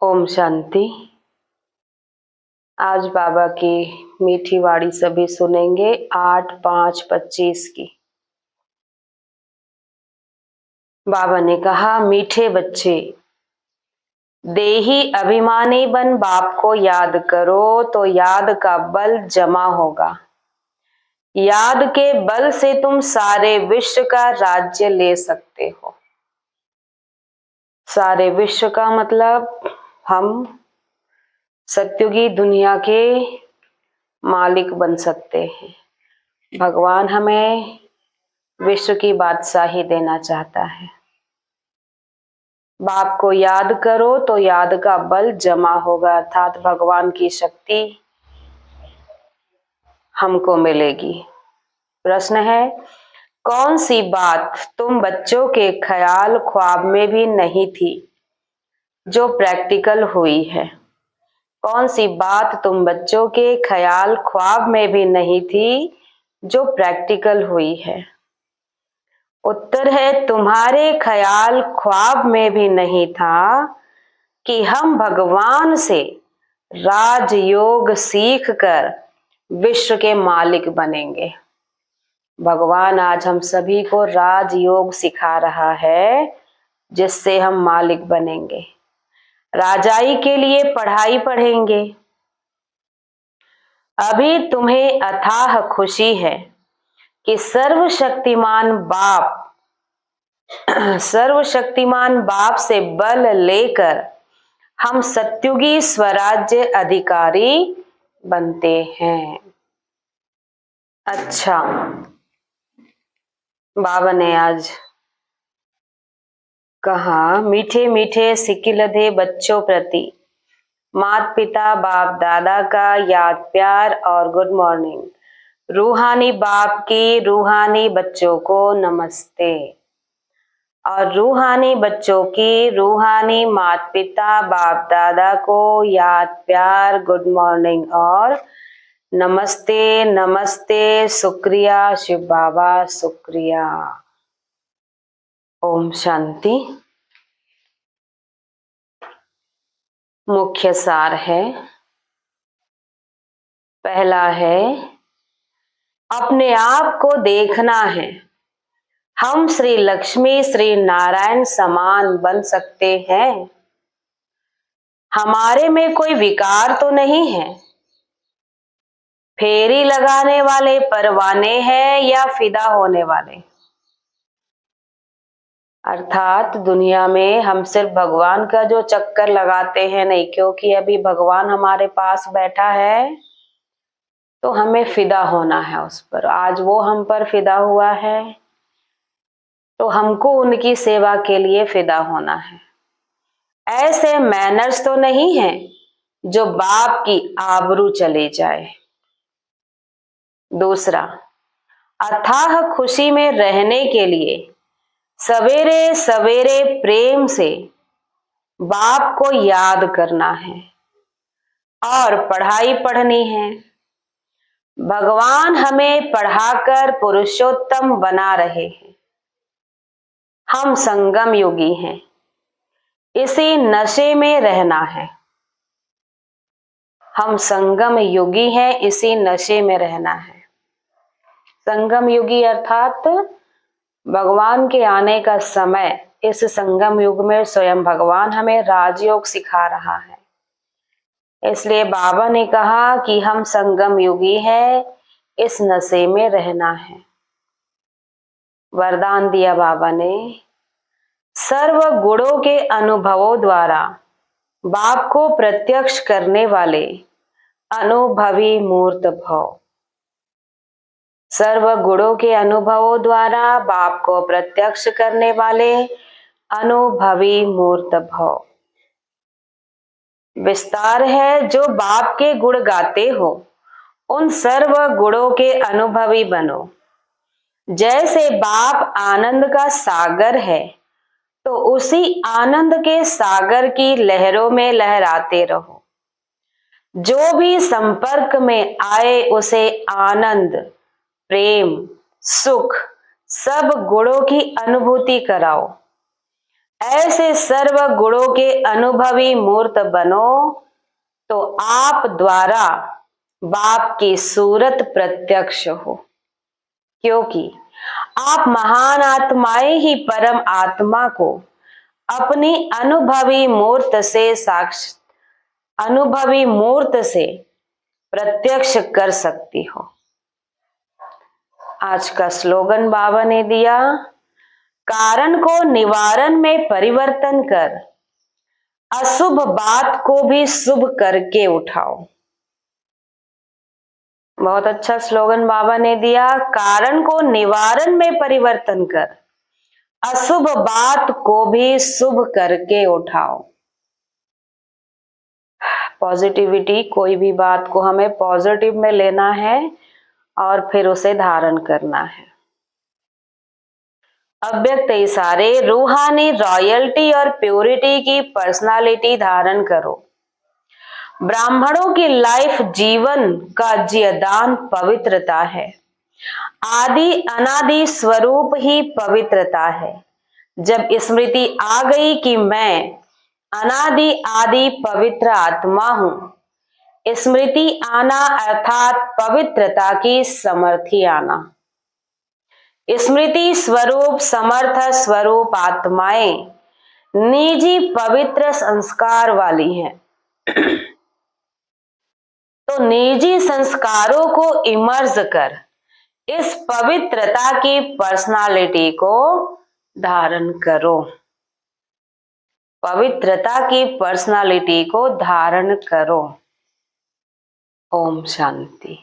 ओम शांति। आज बाबा की मीठी वाणी सभी सुनेंगे 8/5/25 की। बाबा ने कहा, मीठे बच्चे, देही अभिमानी बन बाप को याद करो तो याद का बल जमा होगा। याद के बल से तुम सारे विश्व का राज्य ले सकते हो। सारे विश्व का मतलब हम सत्युगी दुनिया के मालिक बन सकते हैं। भगवान हमें विश्व की बादशाही देना चाहता है। बाप को याद करो तो याद का बल जमा होगा, अर्थात भगवान की शक्ति हमको मिलेगी। प्रश्न है, कौन सी बात तुम बच्चों के ख्याल ख्वाब में भी नहीं थी जो प्रैक्टिकल हुई है? कौन सी बात तुम बच्चों के ख्याल ख्वाब में भी नहीं थी जो प्रैक्टिकल हुई है? उत्तर है, तुम्हारे ख्याल ख्वाब में भी नहीं था कि हम भगवान से राजयोग सीखकर विश्व के मालिक बनेंगे। भगवान आज हम सभी को राजयोग सिखा रहा है, जिससे हम मालिक बनेंगे। राजाई के लिए पढ़ाई पढ़ेंगे। अभी तुम्हें अथाह खुशी है कि सर्वशक्तिमान बाप से बल लेकर हम सत्युगी स्वराज्य अधिकारी बनते हैं। अच्छा, बाबा ने आज कहा, मीठे मीठे सिकिलधे बच्चों प्रति माता पिता बाप दादा का याद प्यार और गुड मॉर्निंग। रूहानी बाप की रूहानी बच्चों को नमस्ते और रूहानी बच्चों की रूहानी माता पिता बाप दादा को याद प्यार गुड मॉर्निंग और नमस्ते नमस्ते। शुक्रिया शिव बाबा, शुक्रिया। ओम शांति। मुख्य सार है, पहला है, अपने आप को देखना है। हम श्री लक्ष्मी श्री नारायण समान बन सकते हैं। हमारे में कोई विकार तो नहीं है। फेरी लगाने वाले परवाने हैं या फिदा होने वाले? अर्थात दुनिया में हम सिर्फ भगवान का जो चक्कर लगाते हैं नहीं, क्योंकि अभी भगवान हमारे पास बैठा है तो हमें फिदा होना है उस पर। आज वो हम पर फिदा हुआ है तो हमको उनकी सेवा के लिए फिदा होना है। ऐसे मैनर्स तो नहीं है जो बाप की आबरू चले जाए। दूसरा, अथाह खुशी में रहने के लिए सवेरे सवेरे प्रेम से बाप को याद करना है और पढ़ाई पढ़नी है। भगवान हमें पढ़ाकर पुरुषोत्तम बना रहे हैं। हम संगम योगी हैं, इसी नशे में रहना है। हम संगम योगी हैं, इसी नशे में रहना है। संगम योगी अर्थात भगवान के आने का समय। इस संगम युग में स्वयं भगवान हमें राजयोग सिखा रहा है। इसलिए बाबा ने कहा कि हम संगम योगी हैं, इस नशे में रहना है। वरदान दिया बाबा ने, सर्व गुणों के अनुभवों द्वारा बाप को प्रत्यक्ष करने वाले अनुभवी मूर्त भव। सर्व गुणों के अनुभवों द्वारा बाप को प्रत्यक्ष करने वाले अनुभवी मूर्त भव। विस्तार है, जो बाप के गुण गाते हो उन सर्व गुणों के अनुभवी बनो। जैसे बाप आनंद का सागर है तो उसी आनंद के सागर की लहरों में लहराते रहो। जो भी संपर्क में आए उसे आनंद, प्रेम, सुख, सब गुणों की अनुभूति कराओ। ऐसे सर्व गुणों के अनुभवी मूर्त बनो तो आप द्वारा बाप की सूरत प्रत्यक्ष हो, क्योंकि आप महान आत्माएं ही परम आत्मा को अपनी अनुभवी मूर्त से प्रत्यक्ष कर सकती हो। आज का स्लोगन बाबा ने दिया, कारण को निवारण में परिवर्तन कर अशुभ बात को भी शुभ करके उठाओ। बहुत अच्छा स्लोगन बाबा ने दिया, कारण को निवारण में परिवर्तन कर अशुभ बात को भी शुभ करके उठाओ। पॉजिटिविटी, कोई भी बात को हमें पॉजिटिव में लेना है और फिर उसे धारण करना है। अव्यक्त इशारे, रूहानी रॉयल्टी और प्योरिटी की पर्सनालिटी धारण करो। ब्राह्मणों की लाइफ जीवन का जियदान पवित्रता है। आदि अनादि स्वरूप ही पवित्रता है। जब स्मृति आ गई कि मैं अनादि आदि पवित्र आत्मा हूं, स्मृति आना अर्थात पवित्रता की समर्थी आना। स्मृति स्वरूप समर्थ स्वरूप आत्माएं निजी पवित्र संस्कार वाली हैं। तो निजी संस्कारों को इमर्ज कर इस पवित्रता की पर्सनालिटी को धारण करो। पवित्रता की पर्सनालिटी को धारण करो। ओम शांति।